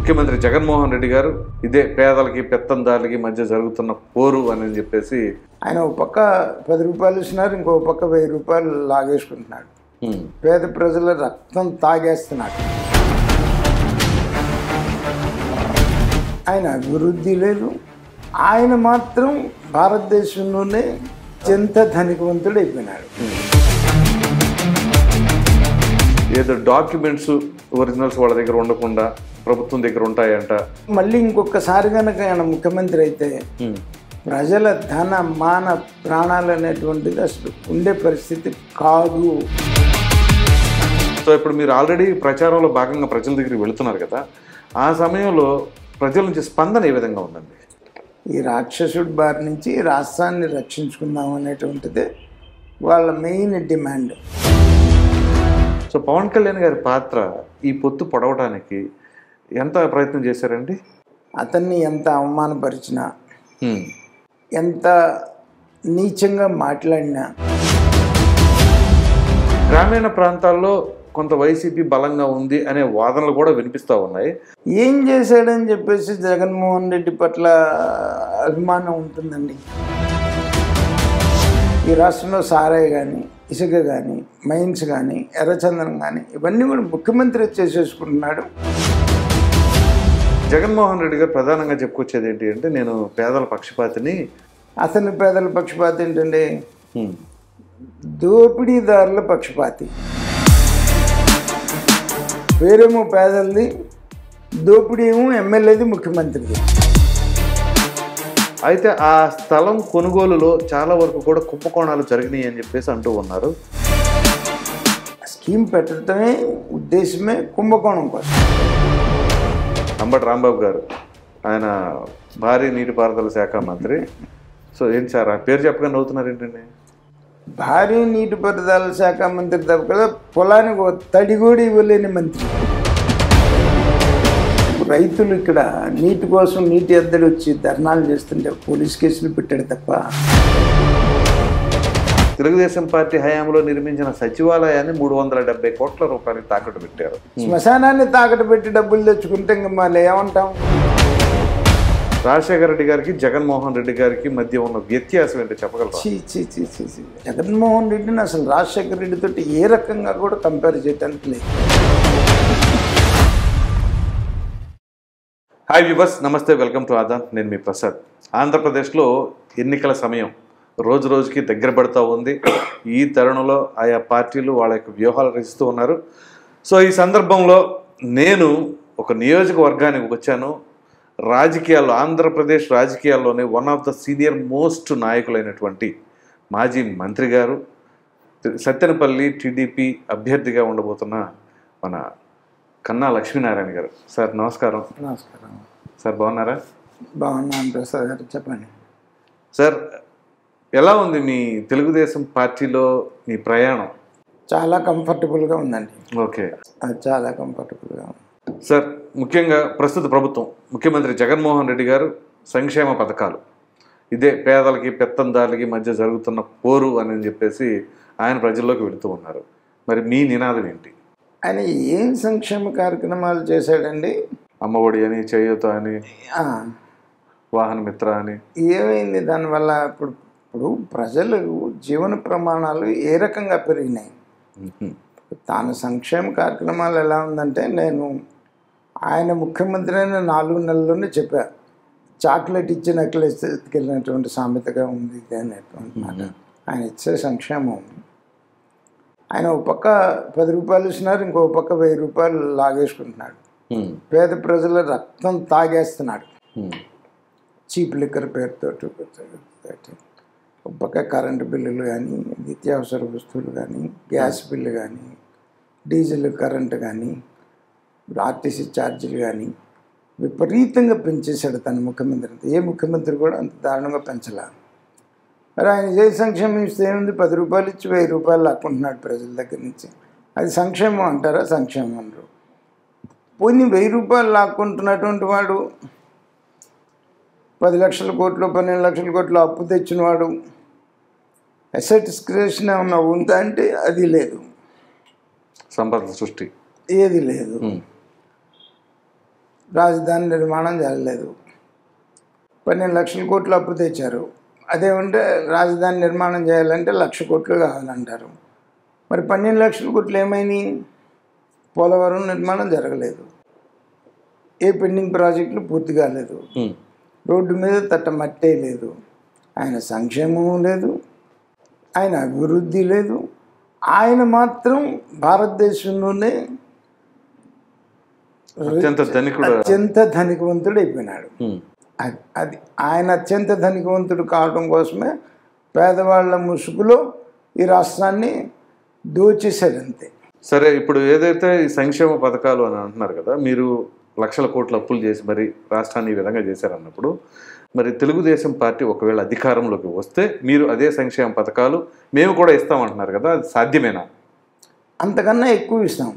ముఖ్యమంత్రి జగన్మోహన్ రెడ్డి గారు ఇదే పేదలకి పెత్తందారులకి మధ్య జరుగుతున్న పోరు అని చెప్పేసి ఆయన ఒక పక్క 10 రూపాయలు ఇస్తున్నారు, ఇంకో పక్క 1000 రూపాయలు లాగేసుకుంటున్నాడు. పేద ప్రజల రక్తం తాగేస్తున్నాడు. ఆయన అభివృద్ధి లేదు. ఆయన మాత్రం భారతదేశంలోనే అత్యంత ధనికవంతుడు అయిపోయినాడు. ఏదో డాక్యుమెంట్స్ ఒరిజినల్స్ వాళ్ళ దగ్గర ఉండకుండా ప్రభుత్వం దగ్గర ఉంటాయంట. మళ్ళీ ఇంకొకసారి కనుక ఆయన ముఖ్యమంత్రి అయితే ప్రజల ధన మాన ప్రాణాలు అనేటువంటిది అసలు ఉండే పరిస్థితి కాదు. సో ఇప్పుడు మీరు ఆల్రెడీ ప్రచారంలో భాగంగా ప్రజల దగ్గరికి వెళుతున్నారు కదా, ఆ సమయంలో ప్రజల నుంచి స్పందన ఏ విధంగా ఉందండి? ఈ రాక్షసుడి బారి నుంచి రాష్ట్రాన్ని రక్షించుకుందాం అనేటువంటిదే వాళ్ళ main demand. So Pavan Kalyan గారి పాత్ర ఈ పొత్తు పొడవడానికి ఎంత ప్రయత్నం చేశారండి? అతన్ని ఎంత అవమానపరిచినా, ఎంత నీచంగా మాట్లాడినా, గ్రామీణ ప్రాంతాల్లో కొంత వైసీపీ బలంగా ఉంది అనే వాదనలు కూడా వినిపిస్తూ ఉన్నాయి. ఏం చేశాడని చెప్పేసి జగన్మోహన్ రెడ్డి పట్ల అభిమానం ఉంటుందండి. ఈ రాష్ట్రంలో సారాయి కానీ, ఇసుక కానీ, మైన్స్ కానీ, ఎర్రచందనం కానీ ఇవన్నీ కూడా ముఖ్యమంత్రి చేసేసుకుంటున్నాడు. జగన్మోహన్ రెడ్డి గారు ప్రధానంగా చెప్పుకొచ్చేది ఏంటి అంటే, నేను పేదల పక్షపాతిని. అతని పేదల పక్షపాతి ఏంటండి? దోపిడీదారుల పక్షపాతి. పేరేమో పేదలది, దోపిడీ ఏమో ఎమ్మెల్యేది, ముఖ్యమంత్రిది. అయితే ఆ స్థలం కొనుగోలులో చాలా వరకు కూడా కుంభకోణాలు జరిగినాయి అని చెప్పేసి అంటూ ఉన్నారు. స్కీమ్ పెట్టడమే ఉద్దేశమే కుంభకోణం కోసం. అంబటి రాంబాబు గారు, ఆయన భారీ నీటిపారుదల శాఖ మంత్రి. సో ఏంటి సార్, ఆ పేరు చెప్పగా నవ్వుతున్నారు ఏంటండి? భారీ నీటిపారుదల శాఖ మంత్రి తప్ప కదా, పొలానికి తడి కూడా ఇవ్వలేని మంత్రి. రైతులు ఇక్కడ నీటి కోసం నీటి ఎద్దడి వచ్చి ధర్నాలు చేస్తుంటే పోలీస్ కేసులు పెట్టాడు తప్ప. తెలుగుదేశం పార్టీ హయాంలో నిర్మించిన సచివాలయాన్ని 370 కోట్ల రూపాయలు తాకట్టు పెట్టారు. శ్మశానాన్ని తాకట్టు పెట్టి డబ్బులు తెచ్చుకుంటే ఇంకా మళ్ళీ ఏమంటాం? రాజశేఖర రెడ్డి గారికి జగన్మోహన్ రెడ్డి గారికి మధ్య ఉన్న వ్యత్యాసం ఏంటో చెప్పగలరా? జగన్మోహన్ రెడ్డిని అసలు రాజశేఖర రెడ్డితో ఏ రకంగా కూడా కంపేర్ చేయడానికి లేదు. హాయ్ వ్యూవర్స్, నమస్తే, వెల్కమ్ టు ఆదాన్. నేను మీ ప్రసాద్. ఆంధ్రప్రదేశ్లో ఎన్నికల సమయం రోజు రోజుకి దగ్గర పడుతూ ఉంది. ఈ తరుణంలో ఆయా పార్టీలు వాళ్ళ యొక్క వ్యూహాలు రచిస్తూ ఉన్నారు. సో ఈ సందర్భంలో నేను ఒక నియోజకవర్గానికి వచ్చాను. రాజకీయాల్లో, ఆంధ్రప్రదేశ్ రాజకీయాల్లోనే one of the senior most నాయకులైనటువంటి మాజీ మంత్రి గారు, సత్తెనపల్లి టీడీపీ అభ్యర్థిగా ఉండబోతున్న మన కన్నా లక్ష్మీనారాయణ గారు. సార్ నమస్కారం. నమస్కారం సార్, బాగున్నారా? బాగున్నాను ప్రసాద్ గారు, చెప్పండి. సార్, ఎలా ఉంది మీ తెలుగుదేశం పార్టీలో మీ ప్రయాణం? చాలా కంఫర్టబుల్గా ఉందండి. ఓకే, చాలా కంఫర్టబుల్గా ఉంది సార్. ముఖ్యంగా ప్రస్తుత ప్రభుత్వం, ముఖ్యమంత్రి జగన్మోహన్ రెడ్డి గారు సంక్షేమ పథకాలు ఇదే పేదలకి పెత్తందారులకి మధ్య జరుగుతున్న పోరు అని చెప్పేసి ఆయన ప్రజల్లోకి వెళుతూ ఉన్నారు. మరి మీ నినాదం ఏంటి? ఆయన ఏం సంక్షేమ కార్యక్రమాలు చేశాడండి? అమ్మఒడి అని, చేయూత అని, వాహన మిత్ర అని. ఏమైంది దానివల్ల? ఇప్పుడు ప్రజలు జీవన ప్రమాణాలు ఏ రకంగా పెరిగినాయి? తాను సంక్షేమ కార్యక్రమాలు ఎలా ఉందంటే, నేను ఆయన ముఖ్యమంత్రి అయిన 4 నెలల్లోనే చెప్పా, చాక్లెట్ ఇచ్చి నెక్లెస్ ఎత్తుకెళ్ళినటువంటి సామెతగా ఉంది ఇది అనేటువంటి మాట. ఆయన ఇచ్చే సంక్షేమం, ఆయన ఒక పక్క 10 రూపాయలు ఇస్తున్నారు, ఇంకో పక్క 1000 రూపాయలు లాగేసుకుంటున్నాడు. పేద ప్రజల రక్తం తాగేస్తున్నాడు చీప్ లిక్కర్ పేరుతో. ఒక పక్క కరెంటు బిల్లులు కానీ, నిత్యావసర వస్తువులు కానీ, గ్యాస్ బిల్లు కానీ, డీజిల్ కరెంటు కానీ, ఆర్టీసీ ఛార్జీలు కానీ విపరీతంగా పెంచేశాడు తన ముఖ్యమంత్రి. ఏ ముఖ్యమంత్రి కూడా అంత దారుణంగా పెంచలే. మరి ఆయన ఏ సంక్షేమం ఇస్తే ఏముంది? 10 రూపాయలు ఇచ్చి 1000 రూపాయలు లాక్కుంటున్నాడు ప్రజల దగ్గర నుంచి. అది సంక్షేమం అంటారా? సంక్షేమం అనరు. పోనీ 1000 రూపాయలు లాక్కుంటున్నటువంటి వాడు 10 లక్షల కోట్లు, 12 లక్షల కోట్లు అప్పు తెచ్చిన వాడు అసెట్స్ క్రియేషన్ ఏమన్నా ఉందా అంటే అది లేదు. సంపద సృష్టి ఏది లేదు. రాజధాని నిర్మాణం జరగలేదు. 12 లక్షల కోట్లు అప్పు తెచ్చారు. అదేమంటే రాజధాని నిర్మాణం చేయాలంటే 1,00,000 కోట్లు కావాలంటారు. మరి 12 లక్షల కోట్లు ఏమైనాయి? పోలవరం నిర్మాణం జరగలేదు, ఏ పెండింగ్ ప్రాజెక్టులు పూర్తి కాలేదు, రోడ్డు మీద తట్ట మట్టే లేదు, ఆయన సంక్షేమం లేదు, ఆయన అభివృద్ధి లేదు. ఆయన మాత్రం భారతదేశంలోనే అత్యంత ధనికవంతుడు అయిపోయినాడు. అది ఆయన అత్యంత ధనికవంతుడు కావడం కోసమే పేదవాళ్ళ ముసుగులో ఈ రాష్ట్రాన్ని దోచేశాడు అంతే. సరే, ఇప్పుడు ఏదైతే ఈ సంక్షేమ పథకాలు అని అంటున్నారు కదా, మీరు లక్షల కోట్ల అప్పులు చేసి మరి రాష్ట్రాన్ని ఈ విధంగా చేశారన్నప్పుడు, మరి తెలుగుదేశం పార్టీ ఒకవేళ అధికారంలోకి వస్తే మీరు అదే సంక్షేమ పథకాలు మేము కూడా ఇస్తామంటున్నారు కదా, అది సాధ్యమేనా? అంతకన్నా ఎక్కువ ఇస్తాం.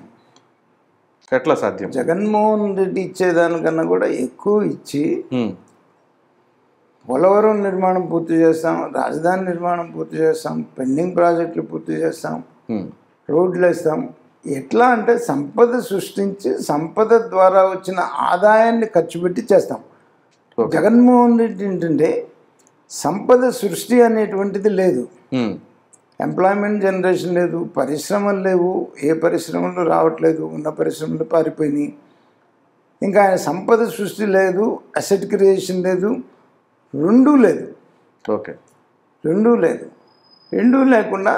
ఎట్లా సాధ్యం? జగన్మోహన్ రెడ్డి ఇచ్చేదానికన్నా కూడా ఎక్కువ ఇచ్చి పోలవరం నిర్మాణం పూర్తి చేస్తాం, రాజధాని నిర్మాణం పూర్తి చేస్తాం, పెండింగ్ ప్రాజెక్టులు పూర్తి చేస్తాం, రోడ్లు వేస్తాం. ఎట్లా అంటే సంపద సృష్టించి సంపద ద్వారా వచ్చిన ఆదాయాన్ని ఖర్చు పెట్టి చేస్తాం. జగన్మోహన్ రెడ్డి ఏంటంటే సంపద సృష్టి అనేటువంటిది లేదు, ఎంప్లాయ్మెంట్ జనరేషన్ లేదు, పరిశ్రమలు లేవు, ఏ పరిశ్రమలు రావట్లేదు, ఉన్న పరిశ్రమలు పారిపోయినాయి. ఇంకా ఆయన సంపద సృష్టి లేదు, అసెట్ క్రియేషన్ లేదు, రెండూ లేదు. ఓకే, రెండూ లేదు. రెండూ లేకుండా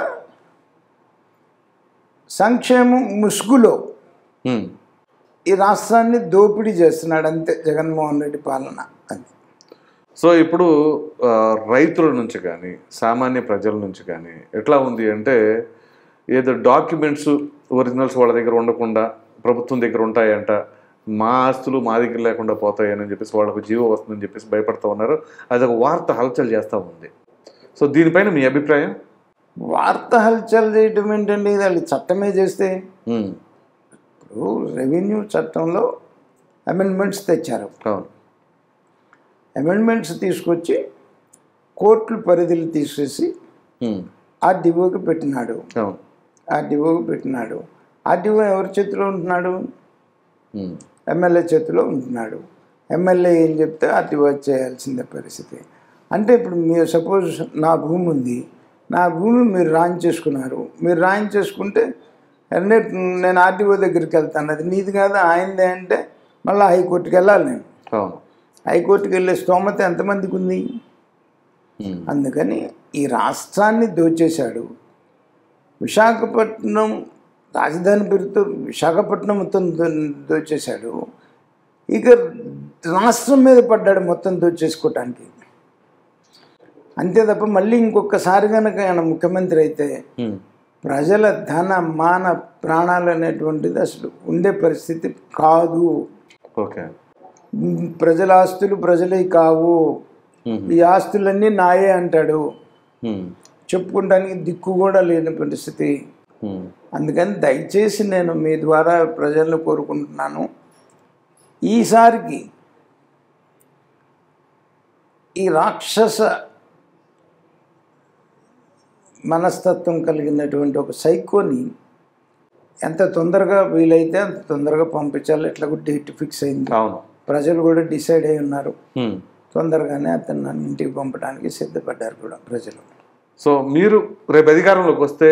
సంక్షేమం ముసుగులో ఈ రాష్ట్రాన్ని దోపిడీ చేస్తున్నాడు అంతే జగన్మోహన్ రెడ్డి పాలన. అది. సో ఇప్పుడు రైతుల నుంచి కానీ సామాన్య ప్రజల నుంచి కానీ ఎట్లా ఉంది అంటే, ఏదో డాక్యుమెంట్స్ ఒరిజినల్స్ వాళ్ళ దగ్గర ఉండకుండా ప్రభుత్వం దగ్గర ఉంటాయంట, మా ఆస్తులు మా దగ్గర లేకుండా పోతాయని చెప్పేసి వాళ్ళకు జీవో వస్తుందని చెప్పేసి భయపడుతూ ఉన్నారు. అదొక వార్త హల్చల్ చేస్తూ ఉంది. సో దీనిపైన మీ అభిప్రాయం? వార్త హల్చల్ చేయటం ఏంటండి, వాళ్ళు చట్టమే చేస్తే. ఇప్పుడు రెవెన్యూ చట్టంలో అమెండ్మెంట్స్ తెచ్చారు. అమెండ్మెంట్స్ తీసుకొచ్చి కోర్టుల పరిధిని తీసేసి ఆర్డీఓకి పెట్టినాడు. ఆర్డీఓకి పెట్టినాడు. ఆర్డీఓ ఎవరి చేతిలో ఉంటున్నాడు? ఎమ్మెల్యే చేతిలో ఉంటున్నాడు. ఎమ్మెల్యే ఏం చెప్తే ఆర్డీఓ చేయాల్సిందే పరిస్థితి. అంటే ఇప్పుడు మీరు సపోజ్ నా భూమి ఉంది, నా భూమి మీరు రాయించేసుకున్నారు. మీరు రాయించేసుకుంటే నేను ఆర్డీఓ దగ్గరికి వెళ్తాను, అది నీది కాదు ఆయనదే అంటే మళ్ళీ హైకోర్టుకి వెళ్ళాలి. నేను హైకోర్టుకి వెళ్ళే స్తోమత ఎంతమందికి ఉంది? అందుకని ఈ రాష్ట్రాన్ని దోచేశాడు. విశాఖపట్నం రాజధాని పేరుతో విశాఖపట్నం మొత్తం దోచేశాడు. ఇక రాష్ట్రం మీద పడ్డాడు మొత్తం దోచేసుకోవటానికి. అంతే తప్ప మళ్ళీ ఇంకొకసారి కనుక ఆయన ముఖ్యమంత్రి అయితే ప్రజల ధన మాన ప్రాణాలు అనేటువంటిది అసలు ఉండే పరిస్థితి కాదు. ఓకే, ప్రజల ఆస్తులు ప్రజలే కావు, ఈ ఆస్తులన్నీ నాయే అంటాడు. చెప్పుకోవడానికి దిక్కు కూడా లేని పరిస్థితి. అందుకని దయచేసి నేను మీ ద్వారా ప్రజలను కోరుకుంటున్నాను, ఈసారికి ఈ రాక్షస మనస్తత్వం కలిగినటువంటి ఒక సైకోని ఎంత తొందరగా వీలైతే అంత తొందరగా పంపించాలి. ఎట్లా డేట్ ఫిక్స్ అయింది, ప్రజలు కూడా డిసైడ్ అయి ఉన్నారు. తొందరగానే అతను నన్ను ఇంటికి పంపడానికి సిద్ధపడ్డారు కూడా ప్రజలు. సో మీరు రేపు అధికారంలోకి వస్తే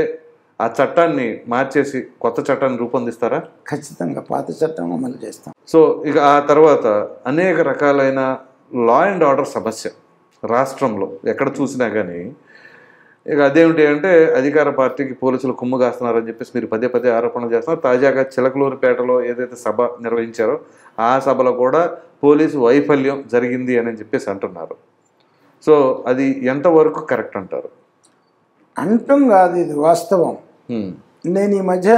ఆ చట్టాన్ని మార్చేసి కొత్త చట్టాన్ని రూపొందిస్తారా? ఖచ్చితంగా పాత చట్టం అమలు చేస్తాం. సో ఇక ఆ తర్వాత అనేక రకాలైన లా అండ్ ఆర్డర్ సమస్య రాష్ట్రంలో ఎక్కడ చూసినా కానీ, ఇక అదేమిటి అంటే అధికార పార్టీకి పోలీసులు కుమ్ము కాస్తున్నారని చెప్పేసి మీరు పదే పదే ఆరోపణలు చేస్తున్నారు. తాజాగా చిలకలూరిపేటలో ఏదైతే సభ నిర్వహించారో ఆ సభలో కూడా పోలీసు వైఫల్యం జరిగింది అని చెప్పేసి అంటున్నారు. సో అది ఎంతవరకు కరెక్ట్ అంటారు? అంటం కాదు, ఇది వాస్తవం. నేను ఈ మధ్య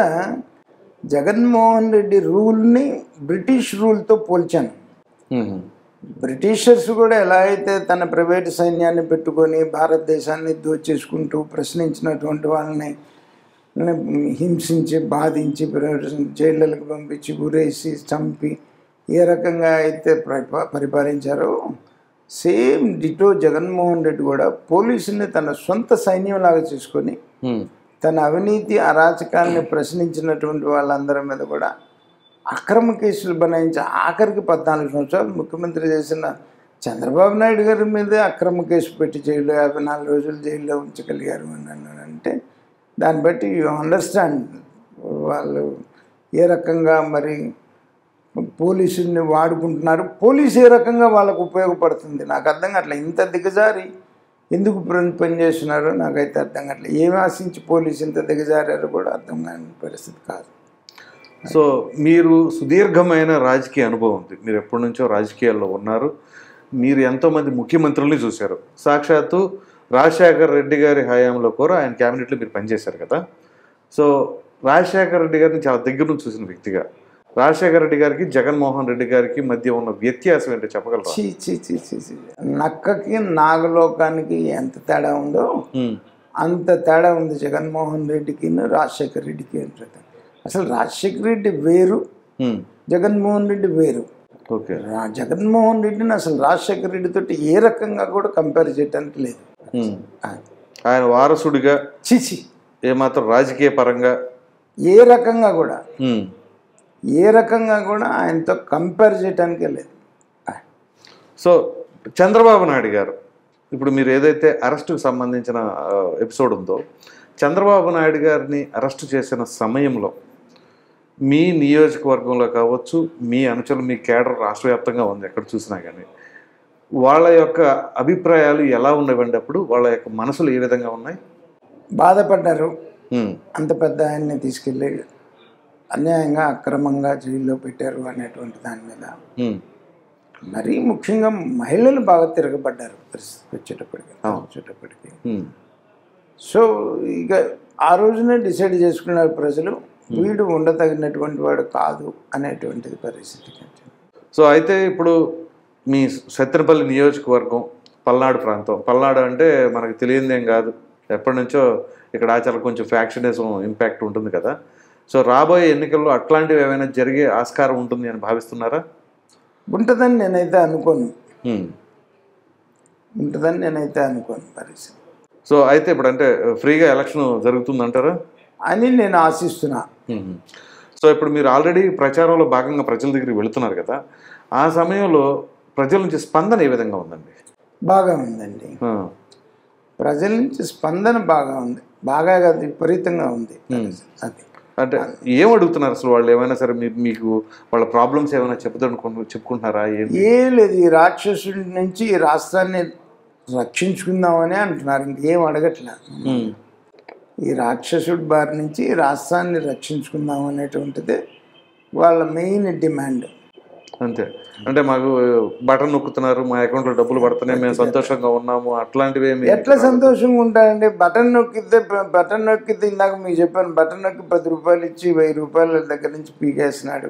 జగన్మోహన్ రెడ్డి రూల్ని బ్రిటిష్ రూల్తో పోల్చాను. బ్రిటిషర్స్ కూడా ఎలా అయితే తన ప్రైవేటు సైన్యాన్ని పెట్టుకొని భారతదేశాన్ని దోచేసుకుంటూ ప్రశ్నించినటువంటి వాళ్ళని హింసించి బాధించి జైళ్ళకు పంపించి గురేసి చంపి ఏ రకంగా అయితే పరిపాలించారో, సేమ్ డిటో జగన్మోహన్ రెడ్డి కూడా పోలీసుని తన సొంత సైన్యంలాగా చేసుకొని తన అవినీతి అరాచకాన్ని ప్రశ్నించినటువంటి వాళ్ళందరి మీద కూడా అక్రమ కేసులు బనాయించి ఆఖరికి 14 సంవత్సరాలు ముఖ్యమంత్రి చేసిన చంద్రబాబు నాయుడు గారి మీదే అక్రమ కేసు పెట్టి జైల్లో 54 రోజులు జైల్లో ఉంచగలిగారు అని అన్నారంటే దాన్ని బట్టి యూ అండర్స్టాండ్ వాళ్ళు ఏ రకంగా మరి పోలీసుల్ని వాడుకుంటున్నారు, పోలీసు ఏ రకంగా వాళ్ళకు ఉపయోగపడుతుంది నాకు అర్థం కావట్లేదు. ఇంత దిగజారి ఎందుకు పనిచేస్తున్నారో నాకైతే అర్థం కావట్లేదు. ఏమి ఆశించి పోలీసు ఇంత దిగజారారో కూడా అర్థం కాని పరిస్థితి కాదు. సో మీరు సుదీర్ఘమైన రాజకీయ అనుభవం ఉంది, మీరు ఎప్పటి నుంచో రాజకీయాల్లో ఉన్నారు, మీరు ఎంతోమంది ముఖ్యమంత్రుల్ని చూశారు. సాక్షాత్తు రాజశేఖర్ రెడ్డి గారి హయాంలో కూడా ఆయన క్యాబినెట్లో మీరు పనిచేశారు కదా. సో రాజశేఖర్ రెడ్డి గారిని చాలా దగ్గర నుంచి చూసిన వ్యక్తిగా రాజశేఖర రెడ్డి గారికి జగన్మోహన్ రెడ్డి గారికి మధ్య ఉన్న వ్యత్యాసం ఏంటో చెప్పగలరా? నక్కకి నాగలోకానికి ఎంత తేడా ఉందో అంత తేడా ఉంది జగన్మోహన్ రెడ్డికి రాజశేఖర రెడ్డికి. అసలు రాజశేఖర రెడ్డి వేరు, జగన్మోహన్ రెడ్డి వేరు. ఓకే, జగన్మోహన్ రెడ్డిని అసలు రాజశేఖర రెడ్డితో ఏ రకంగా కూడా కంపేర్ చేయడానికి లేదు. ఆయన వారసుడిగా చిచి ఏమాత్రం రాజకీయ పరంగా ఏ రకంగా కూడా ఆయనతో కంపేర్ చేయడానికే లేదు. సో చంద్రబాబు నాయుడు గారు ఇప్పుడు మీరు ఏదైతే అరెస్టుకు సంబంధించిన ఎపిసోడ్ ఉందో, చంద్రబాబు నాయుడు గారిని అరెస్టు చేసిన సమయంలో మీ నియోజకవర్గంలో కావచ్చు, మీ అనుచరులు, మీ కేడర్ రాష్ట్ర వ్యాప్తంగా ఉంది ఎక్కడ చూసినా కానీ, వాళ్ళ యొక్క అభిప్రాయాలు ఎలా ఉన్నవండి? అప్పుడు వాళ్ళ యొక్క మనసులు ఏ విధంగా ఉన్నాయి? బాధపడ్డారు. అంత పెద్ద ఆయన్ని తీసుకెళ్ళి అన్యాయంగా అక్రమంగా జైల్లో పెట్టారు అనేటువంటి దాని మీద మరీ ముఖ్యంగా మహిళలు బాగా తిరగబడ్డారు పరిస్థితి వచ్చేటప్పటికి. సో ఇక ఆ రోజునే డిసైడ్ చేసుకున్నారు ప్రజలు, వీడు ఉండతగినటువంటి వాడు కాదు అనేటువంటిది పరిస్థితి. సో అయితే ఇప్పుడు మీ సత్తెనపల్లి నియోజకవర్గం పల్నాడు ప్రాంతం, పల్నాడు అంటే మనకు తెలియదేం కాదు, ఎప్పటి నుంచో ఇక్కడ ఆచారం కొంచెం ఫ్యాక్షనిజం ఇంపాక్ట్ ఉంటుంది కదా. సో రాబోయే ఎన్నికల్లో అట్లాంటివి ఏమైనా జరిగే ఆస్కారం ఉంటుంది అని భావిస్తున్నారా? ఉంటుందని నేనైతే అనుకోను, పరిస్థితి. సో అయితే ఇప్పుడు అంటే ఫ్రీగా ఎలక్షన్ జరుగుతుందంటారా అని నేను ఆశిస్తున్నా. సో ఇప్పుడు మీరు ఆల్రెడీ ప్రచారంలో భాగంగా ప్రజల దగ్గరికి వెళుతున్నారు కదా, ఆ సమయంలో ప్రజల నుంచి స్పందన ఏ విధంగా ఉందండి? బాగా ఉందండి, ప్రజల నుంచి స్పందన బాగా ఉంది, బాగా కాదు విపరీతంగా ఉంది. అది అంటే ఏం అడుగుతున్నారు అసలు వాళ్ళు? ఏమైనా సరే మీకు వాళ్ళ ప్రాబ్లమ్స్ ఏమైనా చెప్పుకుంటున్నారా? ఏం లేదు, ఈ రాక్షసుడి నుంచి ఈ రాష్ట్రాన్ని రక్షించుకుందామని అంటున్నారు, ఇంకేం అడగట్లేదు. ఈ రాక్షసుడి బారి నుంచి ఈ రాష్ట్రాన్ని రక్షించుకుందాం అనేటువంటిది వాళ్ళ మెయిన్ డిమాండ్. అంతే. అంటే మాకు బటన్ నొక్కుతున్నారు, మా అకౌంట్లో డబ్బులు పడుతున్నాయి, మేము సంతోషంగా ఉన్నాము, అట్లాంటివి ఏమి? ఎట్లా సంతోషంగా ఉంటాయండి? బటన్ నొక్కితే ఇందాక మీకు చెప్పాను, బటన్ నొక్కి 10 రూపాయలు ఇచ్చి 1000 రూపాయల దగ్గర నుంచి పీకేస్తున్నాడు.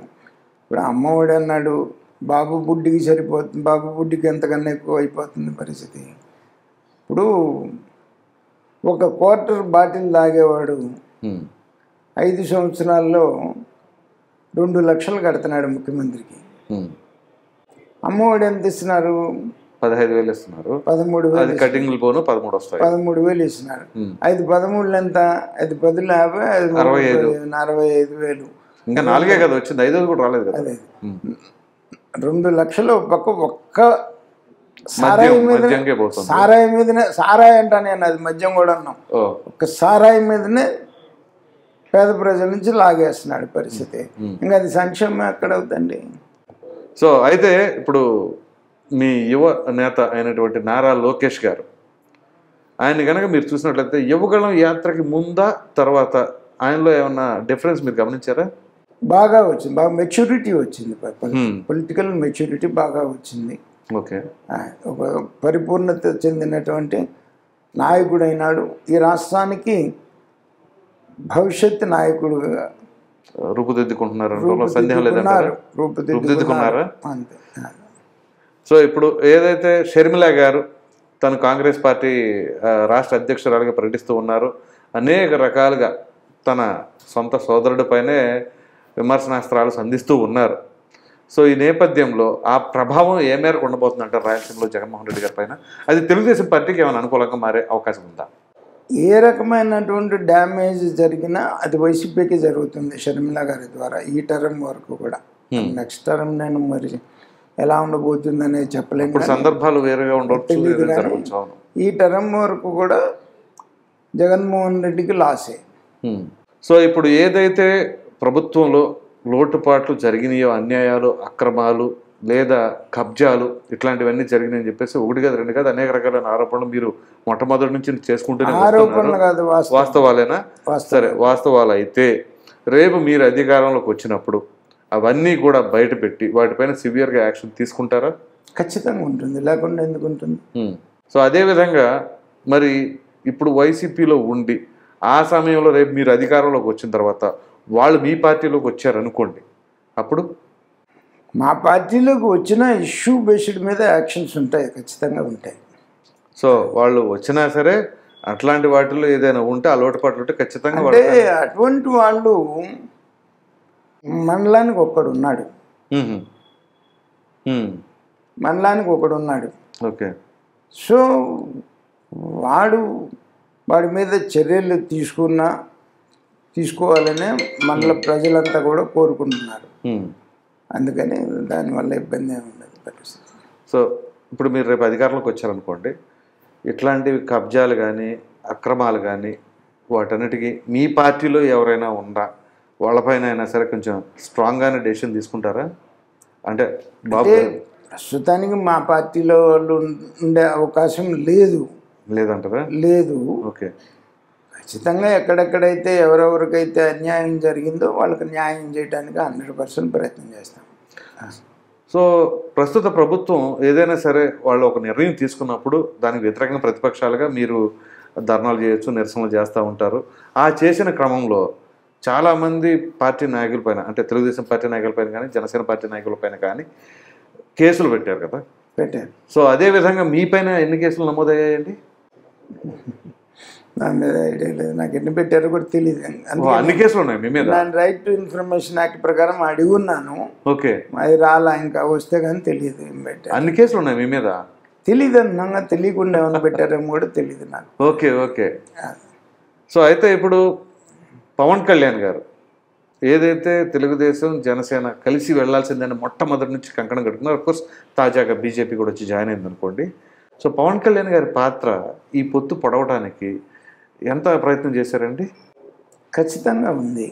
ఇప్పుడు అమ్మఒడి అన్నాడు, బాబు బుడ్డికి సరిపోతుంది, బాబు బుడ్డికి ఎంతకన్నా ఎక్కువ అయిపోతుంది పరిస్థితి. ఇప్పుడు ఒక క్వార్టర్ బాటిల్ తాగేవాడు 5 సంవత్సరాల్లో 2 లక్షలు కడుతున్నాడు ముఖ్యమంత్రికి. అమ్మఒడి ఎంత ఇస్తున్నారు? 15,000 ఇస్తున్నారు. 13,000 కటింగ్లు పోను 13 వస్తాయి. 13,000 ఇస్తున్నారు. 5 13 ఎంత? 5 10 50, 65,000. ఇంకా 4 కదా వచ్చింది, 5 కూడా రాలేదు కదా. అదే 2 లక్షలు ఒక్క సారాయి మీదనే, సారాయి అంటానే అది మద్యం కూడా అన్నాం, ఒక్క సారాయి మీదనే పేద ప్రజల నుంచి లాగేస్తున్నాడు పరిస్థితి. ఇంకా అది సంక్షేమం ఎక్కడ అవుతుందండి? సో అయితే ఇప్పుడు మీ యువ నేత అయినటువంటి నారా లోకేష్ గారు, ఆయన కనుక మీరు చూసినట్లయితే యువగళం యాత్రకి ముందా తర్వాత ఆయనలో ఏమన్నా డిఫరెన్స్ మీరు గమనించారా? బాగా వచ్చింది, బాగా మెచ్యూరిటీ వచ్చింది, పొలిటికల్ మెచ్యూరిటీ బాగా వచ్చింది. ఓకే, ఒక పరిపూర్ణత చెందినటువంటి నాయకుడు అయినాడు. ఈ రాష్ట్రానికి భవిష్యత్తు నాయకుడుగా రూపుదిద్దుకుంటున్నారు, సందేహం లేదంటారా? రూపుదిద్దుకున్నారా? అంతే. సో ఇప్పుడు ఏదైతే షర్మిల గారు తను కాంగ్రెస్ పార్టీ రాష్ట్ర అధ్యక్షురాలుగా ప్రకటిస్తూ ఉన్నారు, అనేక రకాలుగా తన సొంత సోదరుడిపైనే విమర్శనాస్త్రాలు సంధిస్తూ ఉన్నారు. సో ఈ నేపథ్యంలో ఆ ప్రభావం ఏ మేరకు ఉండబోతుందంటారు రాయలసీమలో జగన్మోహన్ రెడ్డి గారి పైన? అది తెలుగుదేశం పార్టీకి ఏమైనా అనుకూలంగా మారే అవకాశం ఉందా? ఏ రకమైనటువంటి డ్యామేజ్ జరిగినా అది వైసీపీకి జరుగుతుంది షర్మిల గారి ద్వారా ఈ టర్మ్ వరకు కూడా. నెక్స్ట్ టర్మ్ నేను మరి ఎలా ఉండబోతుంది అనేది చెప్పలేను, ఇప్పుడు సందర్భాలు వేరేగా ఉండవచ్చు. తెలియదు. కానీ ఈ టర్మ్ వరకు కూడా జగన్మోహన్ రెడ్డికి లాసే. సో ఇప్పుడు ఏదైతే ప్రభుత్వంలో లోటుపాట్లు జరిగినాయో, అన్యాయాలు, అక్రమాలు లేదా కబ్జాలు ఇట్లాంటివన్నీ జరిగినాయని చెప్పేసి ఒకటి కాదు రెండు కాదు అనేక రకాలైన ఆరోపణలు మీరు మొట్టమొదటి నుంచి చేసుకుంటూనే ఆరోపణలు కాదు, వాస్తవాలేనా? సరే, వాస్తవాలు అయితే రేపు మీరు అధికారంలోకి వచ్చినప్పుడు అవన్నీ కూడా బయట పెట్టి వాటిపైన సివియర్గా యాక్షన్ తీసుకుంటారా? ఖచ్చితంగా ఉంటుంది, లేకుండా ఎందుకు ఉంటుంది. సో అదేవిధంగా మరి ఇప్పుడు వైసీపీలో ఉండి ఆ సమయంలో రేపు మీరు అధికారంలోకి వచ్చిన తర్వాత వాళ్ళు మీ పార్టీలోకి వచ్చారనుకోండి, అప్పుడు మా పార్టీలోకి వచ్చిన ఇష్యూ బేస్డ్ మీద యాక్షన్స్ ఉంటాయి, ఖచ్చితంగా ఉంటాయి. సో వాళ్ళు వచ్చినా సరే అట్లాంటి వాటిలో ఏదైనా ఉంటే ఆ లోటుపాట్లు ఉంటే ఖచ్చితంగా అంటే అటువంటి వాళ్ళు మండలానికి ఒక్కడు ఉన్నాడు, మండలానికి ఒకడు ఉన్నాడు. ఓకే. సో వాడి మీద చర్యలు తీసుకోవాలనే మండల ప్రజలంతా కూడా కోరుకుంటున్నారు. అందుకని దానివల్ల ఇబ్బంది ఏమి ఉండదు పరిస్థితి. సో ఇప్పుడు మీరు రేపు అధికారంలోకి వచ్చారనుకోండి, ఇట్లాంటివి కబ్జాలు కానీ అక్రమాలు కానీ వాటన్నిటికీ మీ పార్టీలో ఎవరైనా ఉందా, వాళ్ళపైన అయినా సరే కొంచెం స్ట్రాంగ్గానే డెసిషన్ తీసుకుంటారా? అంటే ప్రస్తుతానికి మా పార్టీలో వాళ్ళు ఉండే అవకాశం లేదంటారా? లేదు. ఓకే. ఖచ్చితంగా ఎక్కడెక్కడైతే ఎవరెవరికైతే అన్యాయం జరిగిందో వాళ్ళకి న్యాయం చేయడానికి 100% ప్రయత్నం చేస్తాం. సో ప్రస్తుత ప్రభుత్వం ఏదైనా సరే వాళ్ళు ఒక నిర్ణయం తీసుకున్నప్పుడు దానికి వ్యతిరేకంగా ప్రతిపక్షాలుగా మీరు ధర్నాలు చేయొచ్చు, నిరసనలు చేస్తూ ఉంటారు. ఆ చేసిన క్రమంలో చాలామంది పార్టీ నాయకులపైన, అంటే తెలుగుదేశం పార్టీ నాయకులపైన కానీ జనసేన పార్టీ నాయకులపైన కానీ కేసులు పెట్టారు కదా. పెట్టారు. సో అదేవిధంగా మీ పైన ఎన్ని కేసులు నమోదయ్యాయండి? దాని మీద ఐడియా లేదు, నాకు ఎన్ని పెట్టారో కూడా తెలియదు. అన్ని కేసులు ఉన్నాయి మీ మీద? నేను రైట్ టు ఇన్ఫర్మేషన్ యాక్ట్ ప్రకారం అడిగి ఉన్నాను. ఓకే. అది రాలా, ఇంకా వస్తే కానీ తెలియదు ఏం పెట్టారు. అన్ని కేసులు ఉన్నాయి మీ మీద? తెలియదు అన్నా, తెలియకుండా ఏమైనా పెట్టారేమో కూడా తెలియదు నాకు. ఓకే. ఓకే. సో అయితే ఇప్పుడు పవన్ కళ్యాణ్ గారు ఏదైతే తెలుగుదేశం జనసేన కలిసి వెళ్లాల్సిందని మొట్టమొదటి నుంచి కంకణం కట్టుకున్నారు. అఫ్కోర్స్ తాజాగా బీజేపీ కూడా వచ్చి జాయిన్ అయింది అనుకోండి. సో పవన్ కళ్యాణ్ గారి పాత్ర ఈ పొత్తు పొడవడానికి ఎంత ప్రయత్నం చేశారండి? ఖచ్చితంగా ఉంది.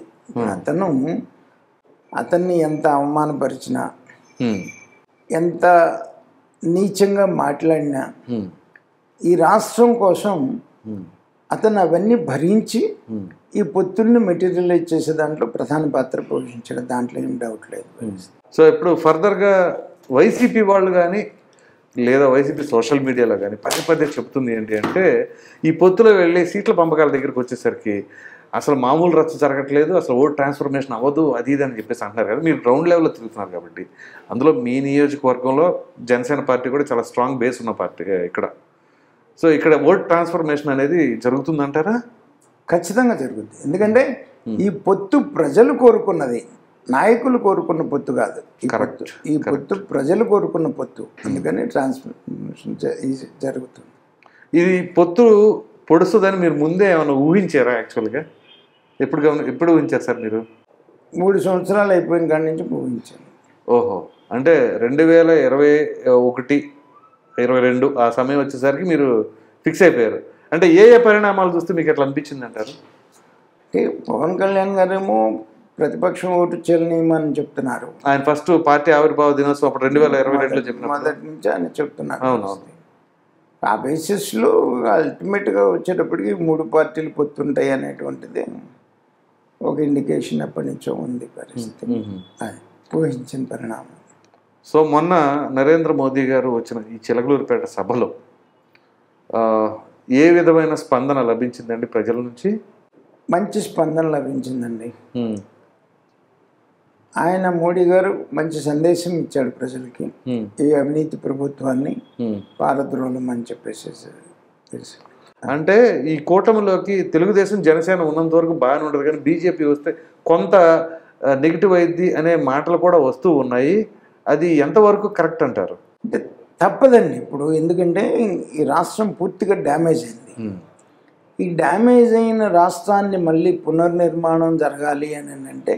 అతన్ని ఎంత అవమానపరిచినా, ఎంత నీచంగా మాట్లాడినా ఈ రాష్ట్రం కోసం అతను అవన్నీ భరించి ఈ పొత్తుల్ని మెటీరియలైజ్ చేసే దాంట్లో ప్రధాన పాత్ర పోషించడం, దాంట్లో ఏం డౌట్ లేదు. సో ఇప్పుడు ఫర్దర్గా వైసీపీ వాళ్ళు కానీ లేదా వైసీపీ సోషల్ మీడియాలో కానీ పదే చెప్తుంది ఏంటి అంటే, ఈ పొత్తులో వెళ్ళి సీట్ల పంపకాల దగ్గరికి వచ్చేసరికి అసలు మామూలు రచ్చ జరగట్లేదు, అసలు ఓట్ ట్రాన్స్ఫర్మేషన్ అవ్వదు, అది ఇది అని చెప్పేసి అంటున్నారు కదా. మీరు గ్రౌండ్ లెవెల్లో తిరుగుతున్నారు కాబట్టి, అందులో మీ నియోజకవర్గంలో జనసేన పార్టీ కూడా చాలా స్ట్రాంగ్ బేస్ ఉన్న పార్టీ ఇక్కడ. సో ఇక్కడ ఓట్ ట్రాన్స్ఫర్మేషన్ అనేది జరుగుతుందంటారా? ఖచ్చితంగా జరుగుతుంది. ఎందుకంటే ఈ పొత్తు ప్రజలు కోరుకున్నది, నాయకులు కోరుకున్న పొత్తు కాదు. ఈ పొత్తు ప్రజలు కోరుకున్న పొత్తు, అందుకని ట్రాన్స్ఫర్మేషన్ జరుగుతుంది. ఇది పొత్తు పొడుస్తుందని మీరు ముందే ఏమైనా ఊహించారా? యాక్చువల్గా ఎప్పుడు ఊహించారు సార్ మీరు? 3 సంవత్సరాలు అయిపోయిన కాడి నుంచి ఊహించాను. ఓహో, అంటే 2021, 22 ఆ సమయం వచ్చేసరికి మీరు ఫిక్స్ అయిపోయారు. అంటే ఏ పరిణామాలు చూస్తే మీకు ఎట్లా అనిపించింది అంటారు? అంటే పవన్ కళ్యాణ్ గారేమో ప్రతిపక్షం ఓటు చెల్లనీయమని చెప్తున్నారు. ఆయన ఫస్ట్ పార్టీ ఆవిర్భావ దినోత్సవం అప్పుడు 2022లో చెప్పిన మొదటి నుంచి ఆయన చెప్తున్నారు. అవునవును. ఆ బేసిస్లో అల్టిమేట్గా వచ్చేటప్పటికి 3 పార్టీలు పొత్తుంటాయి అనేటువంటిది ఒక ఇండికేషన్ ఎప్పటి నుంచో ఉంది పరిస్థితి. అది ఊహించిన పరిణామం. సో మొన్న నరేంద్ర మోదీ గారు వచ్చిన ఈ చిలకలూరిపేట సభలో ఏ విధమైన స్పందన లభించిందండి ప్రజల నుంచి? మంచి స్పందన లభించిందండి. ఆయన మోడీ గారు మంచి సందేశం ఇచ్చాడు ప్రజలకి, ఈ అవినీతి ప్రభుత్వాన్ని పారద్రోలమని చెప్పేసి తెలుసు. అంటే ఈ కూటమిలోకి తెలుగుదేశం జనసేన ఉన్నంత వరకు బాగానే ఉంటుంది, కానీ బీజేపీ వస్తే కొంత నెగిటివ్ అయింది అనే మాటలు కూడా వస్తూ ఉన్నాయి. అది ఎంతవరకు కరెక్ట్ అంటారు? అంటే తప్పదండి ఇప్పుడు, ఎందుకంటే ఈ రాష్ట్రం పూర్తిగా డ్యామేజ్ అయింది. ఈ డ్యామేజ్ అయిన రాష్ట్రాన్ని మళ్ళీ పునర్నిర్మాణం జరగాలి అని అంటే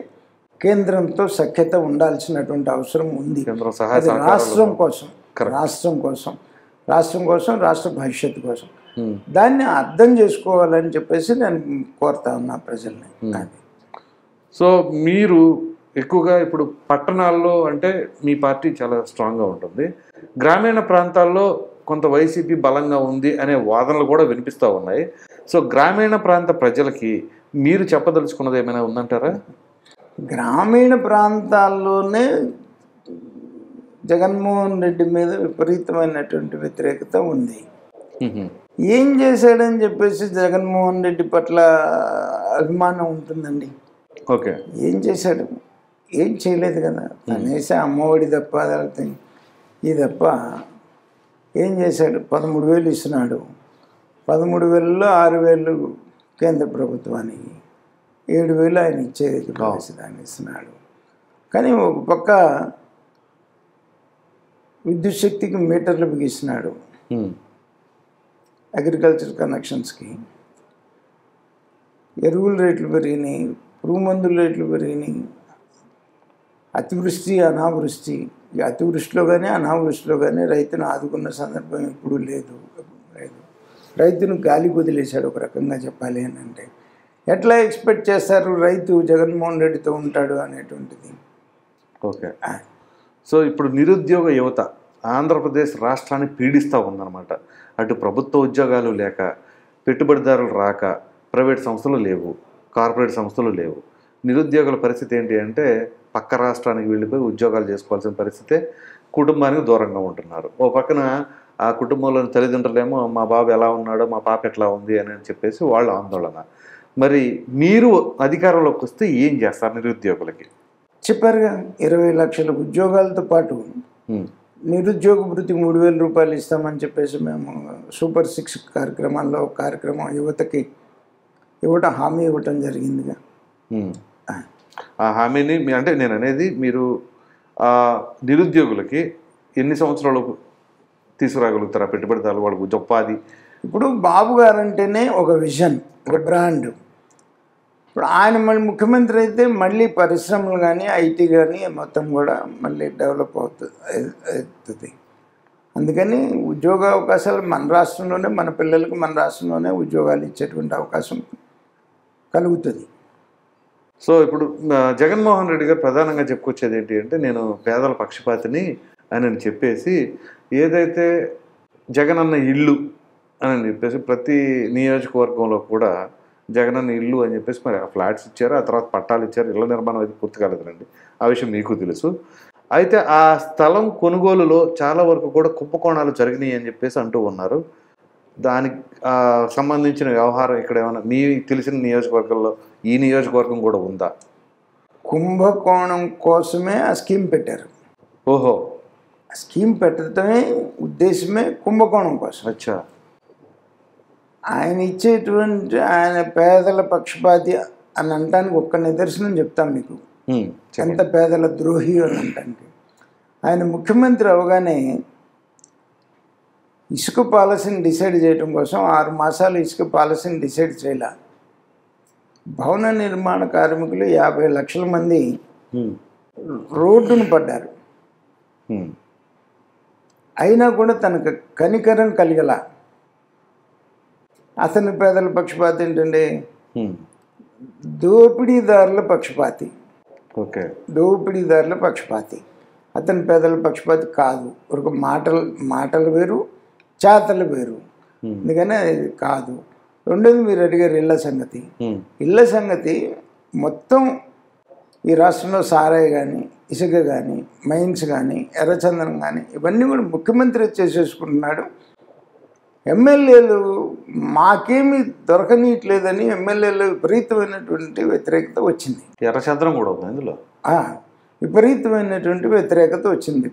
కేంద్రంతో సఖ్యత ఉండాల్సినటువంటి అవసరం ఉంది. కేంద్రం సహాయ అది రాష్ట్రం కోసం, Correct. రాష్ట్రం కోసం, రాష్ట్ర భవిష్యత్తు కోసం దాన్ని అర్థం చేసుకోవాలని చెప్పేసి నేను కోరుతా ఉన్నా ప్రజల్ని. అది సో మీరు ఎక్కువగా ఇప్పుడు పట్టణాల్లో అంటే మీ పార్టీ చాలా స్ట్రాంగ్గా ఉంటుంది, గ్రామీణ ప్రాంతాల్లో కొంత వైసీపీ బలంగా ఉంది అనే వాదనలు కూడా వినిపిస్తూ ఉన్నాయి. సో గ్రామీణ ప్రాంత ప్రజలకి మీరు చెప్పదలుచుకున్నది ఏమైనా ఉందంటారా? గ్రామీణ ప్రాంతాల్లోనే జగన్మోహన్ రెడ్డి మీద విపరీతమైనటువంటి వ్యతిరేకత ఉంది. ఏం చేశాడని చెప్పేసి జగన్మోహన్ రెడ్డి పట్ల అభిమానం ఉంటుందండి. ఓకే, ఏం చేశాడు? ఏం చేయలేదు కదా. కనీసం అమ్మఒడి తప్ప ఈ తప్ప ఏం చేశాడు? 13,000 ఇస్తున్నాడు. 13,000లో 6,000 కేంద్ర ప్రభుత్వానికి, 7,000 ఆయన ఇచ్చేది దాన్ని ఇస్తున్నాడు. కానీ ఒక పక్క విద్యుత్ శక్తికి మీటర్లు బిగిస్తున్నాడు, అగ్రికల్చర్ కనెక్షన్స్కి. ఎరువుల రేట్లు పెరిగినాయి, పురుగు మందుల రేట్లు పెరిగినాయి. అతివృష్టి అనావృష్టి, అతివృష్టిలో కానీ అనావృష్టిలో కానీ రైతును ఆదుకున్న సందర్భం ఎప్పుడూ లేదు. రైతును గాలి వదిలేశాడు ఒక రకంగా చెప్పాలి అని అంటే. ఎట్లా ఎక్స్పెక్ట్ చేస్తారు రైతు జగన్మోహన్ రెడ్డితో ఉంటాడు అనేటువంటిది? ఓకే. సో ఇప్పుడు నిరుద్యోగ యువత ఆంధ్రప్రదేశ్ రాష్ట్రాన్ని పీడిస్తూ ఉందన్నమాట. అటు ప్రభుత్వ ఉద్యోగాలు లేక, పెట్టుబడిదారులు రాక, ప్రైవేట్ సంస్థలు లేవు, కార్పొరేట్ సంస్థలు లేవు. నిరుద్యోగుల పరిస్థితి ఏంటి అంటే పక్క రాష్ట్రానికి వెళ్ళిపోయి ఉద్యోగాలు చేసుకోవాల్సిన పరిస్థితే, కుటుంబానికి దూరంగా ఉంటున్నారు. ఓ పక్కన ఆ కుటుంబంలోని తల్లిదండ్రులేమో మా బాబు ఎలా ఉన్నాడో, మా పాప ఎట్లా ఉంది అని చెప్పేసి వాళ్ళ ఆందోళన. మరి మీరు అధికారంలోకి వస్తే ఏం చేస్తారు నిరుద్యోగులకి? చెప్పారుగా, 20 లక్షల ఉద్యోగాలతో పాటు నిరుద్యోగ భృతి 3,000 రూపాయలు ఇస్తామని చెప్పేసి మేము సూపర్ 6 కార్యక్రమాల్లో ఒక కార్యక్రమం యువతకి హామీ ఇవ్వటం జరిగిందిగా. ఆ హామీని అంటే నేను అనేది మీరు నిరుద్యోగులకి ఎన్ని సంవత్సరాలు తీసుకురాగలుగుతారా పెట్టుబడిదారులు వాళ్ళకు ఉపాధి? ఇప్పుడు బాబు గారు అంటేనే ఒక విజన్, ఒక బ్రాండ్. ఇప్పుడు ఆయన మళ్ళీ ముఖ్యమంత్రి అయితే మళ్ళీ పరిశ్రమలు కానీ ఐటీ కానీ మొత్తం కూడా మళ్ళీ డెవలప్ అవుతుంది. అందుకని ఉద్యోగ అవకాశాలు మన రాష్ట్రంలోనే, మన పిల్లలకు మన రాష్ట్రంలోనే ఉద్యోగాలు ఇచ్చేటువంటి అవకాశం కలుగుతుంది. సో ఇప్పుడు జగన్మోహన్ రెడ్డి గారు ప్రధానంగా చెప్పుకొచ్చేది ఏంటి అంటే, నేను పేదల పక్షపాతిని అని చెప్పేసి, ఏదైతే జగనన్న ఇల్లు అని చెప్పేసి ప్రతి నియోజకవర్గంలో కూడా జగనన్న ఇల్లు అని చెప్పేసి మరి ఫ్లాట్స్ ఇచ్చారు, ఆ తర్వాత పట్టాలు ఇచ్చారు. ఇళ్ల నిర్మాణం అయితే పూర్తి కాలేదండి, ఆ విషయం మీకు తెలుసు. అయితే ఆ స్థలం కొనుగోలులో చాలా వరకు కూడా కుంభకోణాలు జరిగినాయి అని చెప్పేసి అంటూ ఉన్నారు. దానికి సంబంధించిన వ్యవహారం ఇక్కడ ఏమైనా మీ తెలిసిన నియోజకవర్గంలో ఈ నియోజకవర్గం కూడా ఉందా? కుంభకోణం కోసమే ఆ స్కీమ్ పెట్టారు. ఓహో, స్కీమ్ పెట్టడమే ఉద్దేశమే కుంభకోణం కోసం. అచ్చా. ఆయన ఇచ్చేటువంటి ఆయన పేదల పక్షపాతి అని అనటానికి ఒక్క నిదర్శనం చెప్తాం మీకు, ఎంత పేదల ద్రోహి అని అనటానికి. ఆయన ముఖ్యమంత్రి అవగానే ఇసుక పాలసీని డిసైడ్ చేయడం కోసం 6 మాసాలు ఇసుక పాలసీని డిసైడ్ చేయాల. భవన నిర్మాణ కార్మికులు 50 లక్షల మంది రోడ్డును పడ్డారు. అయినా కూడా తనకు కనికరం కలిగల. అతని పేదల పక్షపాతి ఏంటంటే దోపిడీదారుల పక్షపాతి. ఓకే, దోపిడీదారుల పక్షపాతి. అతని పేదల పక్షపాతి కాదు. ఒక మాటలు వేరు, చేతలు వేరు. అందుకని అది కాదు. రెండోది మీరు అడిగారు ఇళ్ల సంగతి. ఇళ్ల సంగతి మొత్తం ఈ రాష్ట్రంలో సారాయి కానీ, ఇసుక కానీ, మైన్స్ కానీ, ఎర్రచందనం కానీ ఇవన్నీ కూడా ముఖ్యమంత్రి చేసేసుకుంటున్నాడు. ఎమ్మెల్యేలు మాకేమీ దొరకనీయట్లేదని ఎమ్మెల్యేలు విపరీతమైనటువంటి వ్యతిరేకత వచ్చింది. ఎర్రచంద్రం కూడా ఉంది ఇందులో. విపరీతమైనటువంటి వ్యతిరేకత వచ్చింది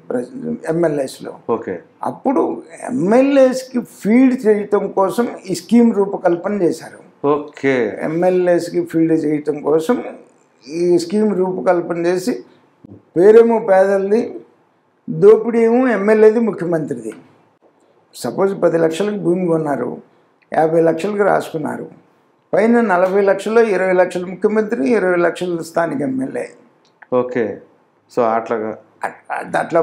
ఎమ్మెల్యేస్లో. ఓకే. అప్పుడు ఎమ్మెల్యేస్కి ఫీడ్ చేయటం కోసం ఈ స్కీమ్ రూపకల్పన చేశారు. ఓకే, ఎమ్మెల్యేస్కి ఫీడ్ చేయటం కోసం ఈ స్కీమ్ రూపకల్పన చేసి, పేరేమో పేదలది, దోపిడీ ఏమో ఎమ్మెల్యేది, ముఖ్యమంత్రిది. సపోజ్ 10 లక్షలకు భూమి కొన్నారు, 50 లక్షలకు రాసుకున్నారు. పైన 40 లక్షల్లో 20 లక్షలు ముఖ్యమంత్రి, 20 లక్షలు స్థానిక ఎమ్మెల్యే. ఓకే. సో అట్లాగా అట్లా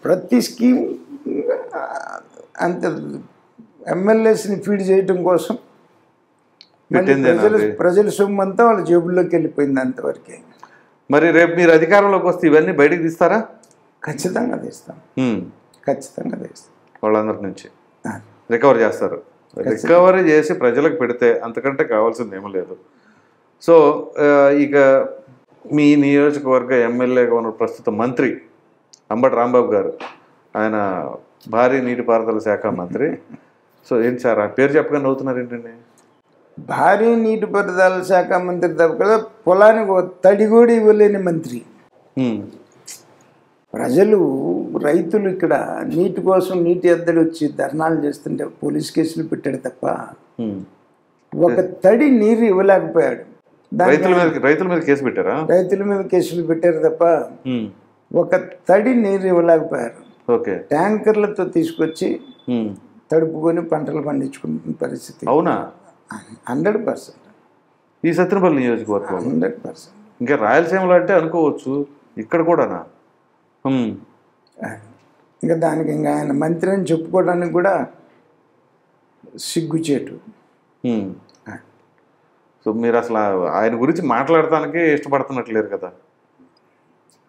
ప్రతి స్కీమ్ అంత ఎమ్మెల్యేస్ని ఫీడ్ చేయటం కోసం ప్రజల సొమ్ము అంతా వాళ్ళ జేబుల్లోకి వెళ్ళిపోయింది అంతవరకే. మరి రేపు మీరు అధికారంలోకి వస్తే ఇవన్నీ బయటికి తీస్తారా? ఖచ్చితంగా తీస్తాం, ఖచ్చితంగా తీస్తాం. వాళ్ళందరి నుంచి రికవర్ చేస్తారు. రికవరీ చేసి ప్రజలకు పెడితే అంతకంటే కావాల్సింది ఏమీ లేదు. సో ఇక మీ నియోజకవర్గ ఎమ్మెల్యేగా ఉన్న ప్రస్తుత మంత్రి అంబటి రాంబాబు గారు, ఆయన భారీ నీటిపారుదల శాఖ మంత్రి. సో ఏంటి సార్ ఆ పేరు చెప్పగానే నవ్వుతున్నారు ఏంటండి? భారీ నీటిపారుదల శాఖ మంత్రి తప్ప కదా, పొలానికి తడి కూడా ఇవ్వలేని మంత్రి. ప్రజలు రైతులు ఇక్కడ నీటి కోసం నీటి ఎద్దడి వచ్చి ధర్నాలు చేస్తుంటే పోలీస్ కేసులు పెట్టాడు తప్ప ఒక తడి నీరు ఇవ్వలేకపోయాడు. రైతుల మీద కేసు పెట్టారా? రైతుల మీద కేసులు పెట్టారు తప్ప ఒక తడి నీరు ఇవ్వలేకపోయారు. ట్యాంకర్లతో తీసుకొచ్చి తడుపుకొని పంటలు పండించుకుంటున్న పరిస్థితి. అవునా? 100%. ఈ సత్యనపల్లి నియోజకవర్గం 100%. ఇంకా రాయలసీమలో అంటే అనుకోవచ్చు, ఇక్కడ కూడానా? ఇంకా దానికి ఇంకా ఆయన మంత్రి అని చెప్పుకోవడానికి కూడా సిగ్గుచేటు. సో మీరు అసలు ఆయన గురించి మాట్లాడటానికి ఇష్టపడుతున్నట్లేరు కదా?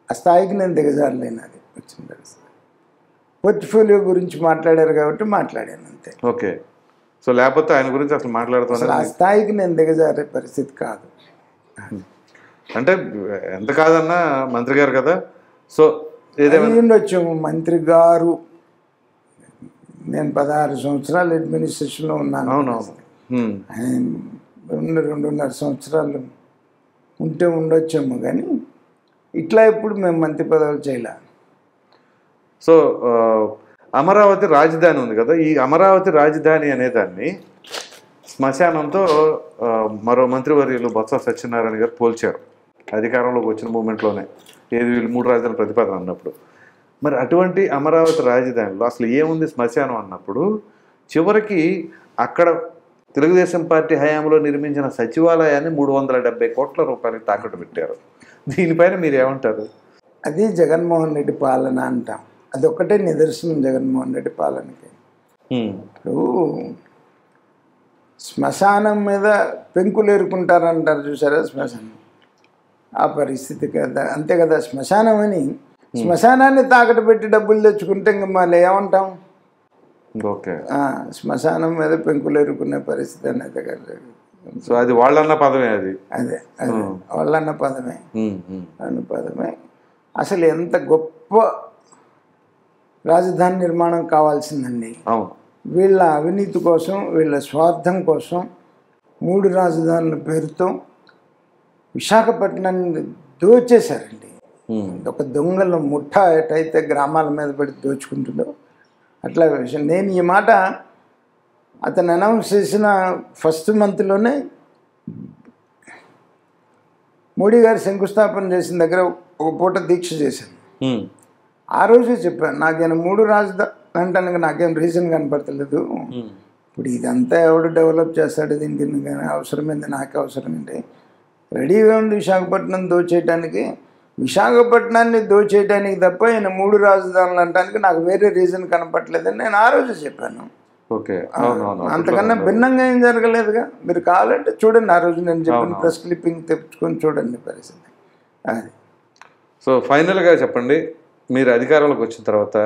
ఆ స్థాయికి నేను దిగజారలేను. అది వచ్చిన పరిస్థితి. పోర్ట్ఫోలియో గురించి మాట్లాడారు కాబట్టి మాట్లాడాను అంతే. ఓకే. సో లేకపోతే ఆయన గురించి అసలు మాట్లాడుతున్నారు, ఆ స్థాయికి నేను దిగజారే పరిస్థితి కాదు. అంటే ఎంత కాదన్నా మంత్రి గారు కదా. సో ఉండొచ్చు మంత్రి గారు. నేను 16 సంవత్సరాలు అడ్మినిస్ట్రేషన్లో ఉన్నాను. అవునవును. 2.5 సంవత్సరాలు ఉంటే ఉండొచ్చేమో, కానీ ఇట్లా ఎప్పుడు మేము మంత్రి పదవులు చేయలే. సో అమరావతి రాజధాని ఉంది కదా, ఈ అమరావతి రాజధాని అనేదాన్ని శ్మశానంతో మరో మంత్రివర్యులు బొత్స సత్యనారాయణ గారు పోల్చారు అధికారంలోకి వచ్చిన మూమెంట్లోనే. ఏది వీళ్ళు 3 రాజధానుల ప్రతిపాదన అన్నప్పుడు. మరి అటువంటి అమరావతి రాజధానిలో అసలు ఏముంది శ్మశానం అన్నప్పుడు, చివరికి అక్కడ తెలుగుదేశం పార్టీ హయాంలో నిర్మించిన సచివాలయాన్ని 370 కోట్ల రూపాయలకి తాకట్టు పెట్టారు. దీనిపైన మీరు ఏమంటారు? అది జగన్మోహన్ రెడ్డి పాలన అంటాం. అదొక్కటే నిదర్శనం జగన్మోహన్ రెడ్డి పాలనకి. ఇప్పుడు శ్మశానం మీద పెంకులు ఏరుకుంటారంటారు చూసారా, శ్మశానం ఆ పరిస్థితి కదా. అంతే కదా, శ్మశానం అని శ్మశానాన్ని తాకట్టు పెట్టి డబ్బులు తెచ్చుకుంటే ఇంకా మళ్ళీ ఏమంటాం? ఓకే. శ్మశానం మీద పెంకులు ఎరుకునే పరిస్థితి అనేది కదా. సో అది వాళ్ళన్న పదమే. అదే వాళ్ళన్న పదమే, అన్న పదమే. అసలు ఎంత గొప్ప రాజధాని నిర్మాణం కావాల్సిందండి. వీళ్ళ అవినీతి కోసం, వీళ్ళ స్వార్థం కోసం 3 రాజధానుల పేరుతో విశాఖపట్నాన్ని దోచేశారండి. ఒక దొంగల ముఠ ఎటైతే గ్రామాల మీద పడి దోచుకుంటుందో అట్లా విషయం. నేను ఈ మాట అతను అనౌన్స్ చేసిన ఫస్ట్ మంత్లోనే మోడీ గారు శంకుస్థాపన చేసిన దగ్గర ఒక పూట దీక్ష చేశాను. ఆ రోజే చెప్పాను, నాకేమైనా 3 రాజధాని అంటానికి నాకేం రీజన్ కనపడతలేదు. ఇప్పుడు ఇదంతా ఎవడు డెవలప్ చేస్తాడు, దీనికి అవసరమైంది, నాకే అవసరం ఏంటి? రెడీగా ఉంది విశాఖపట్నం దోచేయటానికి. విశాఖపట్నాన్ని దోచేయటానికి తప్ప ఈయన 3 రాజధానులు అనడానికి నాకు వేరే రీజన్ కనపట్లేదని నేను ఆ రోజు చెప్పాను. అంతకన్నా భిన్నంగా ఏం జరగలేదుగా. మీరు కావాలంటే చూడండి, ఆ రోజు నేను చెప్పిన ప్రెస్ క్లిప్పింగ్ తెచ్చుకొని చూడండి పరిస్థితి అది. సో ఫైనల్గా చెప్పండి, మీరు అధికారంలోకి వచ్చిన తర్వాత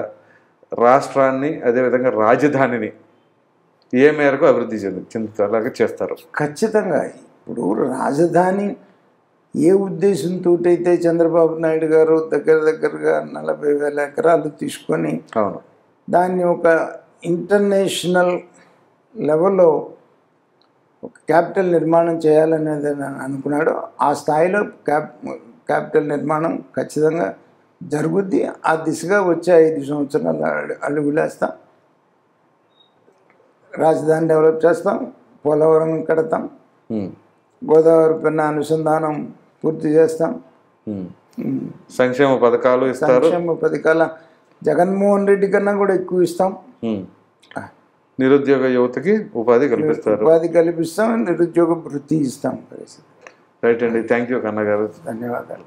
రాష్ట్రాన్ని అదేవిధంగా రాజధానిని ఏ మేరకు అభివృద్ధి చెందుతారు చేస్తారు? ఖచ్చితంగా. ఇప్పుడు రాజధాని ఏ ఉద్దేశంతో అయితే చంద్రబాబు నాయుడు గారు దగ్గరగా 40,000 ఎకరాలు తీసుకొని దాన్ని ఒక ఇంటర్నేషనల్ లెవెల్లో ఒక క్యాపిటల్ నిర్మాణం చేయాలనేది అనుకున్నాడు. ఆ స్థాయిలో క్యాపిటల్ నిర్మాణం ఖచ్చితంగా జరుగుద్ది. ఆ దిశగా వచ్చే 5 సంవత్సరాలు అడుగులేస్తాం. రాజధాని డెవలప్ చేస్తాం, పోలవరం కడతాం, గోదావరి పెన్నా అనుసంధానం పూర్తి చేస్తాం, సంక్షేమ పథకాలు ఇస్తారు. సంక్షేమ పథకాల జగన్మోహన్ రెడ్డి కన్నా కూడా ఎక్కువ ఇస్తాం. నిరుద్యోగ యువతకి ఉపాధి కల్పిస్తారు. ఉపాధి కల్పిస్తాం, నిరుద్యోగ వృత్తి ఇస్తాం. రైట్ అండి, థ్యాంక్ యూ కన్నా గారు. ధన్యవాదాలు.